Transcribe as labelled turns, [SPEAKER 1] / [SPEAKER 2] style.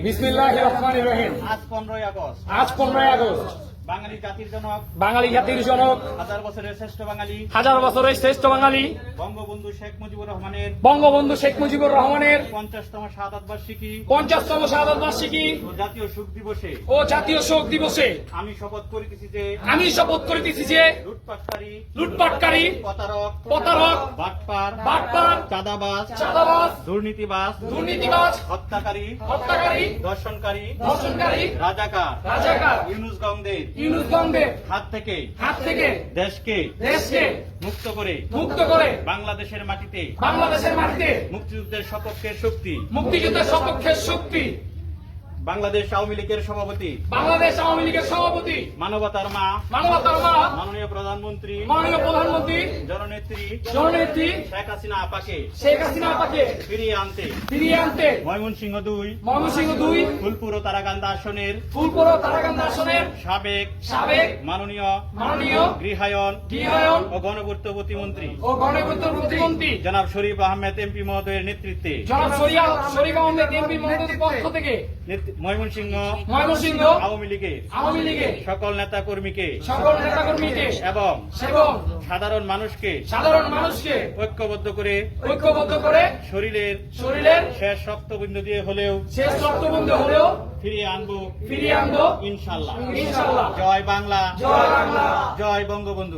[SPEAKER 1] বিসমিল্লাহির রহমানির রহিম।
[SPEAKER 2] আজ 15ই আগস্ট বাঙালি জাতির জনক,
[SPEAKER 1] বাঙালি জাতির জনক,
[SPEAKER 2] হাজার বছরের শ্রেষ্ঠ বাঙালি,
[SPEAKER 1] হাজার বছরের শ্রেষ্ঠ বাঙালি
[SPEAKER 2] বঙ্গবন্ধু শেখ মুজিবুর রহমানের
[SPEAKER 1] বঙ্গবন্ধু শেখ মুজিবুর রহমানের
[SPEAKER 2] 50তম শাহাদাত বার্ষিকী
[SPEAKER 1] 50তম শাহাদাত বার্ষিকী
[SPEAKER 2] ও জাতীয় শোক দিবসে
[SPEAKER 1] ও জাতীয় শোক দিবসে
[SPEAKER 2] আমি শপথ করিতেছি যে
[SPEAKER 1] লুটপাটকারী, প্রতারক, বাটপার,
[SPEAKER 2] চাঁদাবাজ, দুর্নীতিবাজ, হত্যাকারী, দর্শনকারী, রাজাকার ইউনূসগণদের হাত থেকে দেশকে মুক্ত করে বাংলাদেশের মাটিতে মুক্তিযুদ্ধের সপক্ষের শক্তি বাংলাদেশ আওয়ামী লীগের সভাপতি, মানবতার মা, মাননীয় প্রধানমন্ত্রী জননেত্রী শেখ হাসিনা আপাকে ফিরিয়ে আনতে ময়মনসিংহ 2 ফুলপুর ও তারাকান্দা আসনের সাবেক মাননীয় গৃহায়ন ও গণপূর্ত প্রতিমন্ত্রী জনাব শরীফ আহমেদ এমপি মহোদয়ের নেতৃত্বে
[SPEAKER 1] পক্ষ থেকে
[SPEAKER 2] ময়মনসিংহ আওয়ামী লীগের সকল নেতা কর্মীকে এবং সাধারণ মানুষকে ঐক্যবদ্ধ করে শরীরের শেষ রক্তবিন্দু দিয়ে হলেও ফিরিয়ে আনবো ইনশাআল্লাহ। জয় বাংলা, জয় বঙ্গবন্ধু।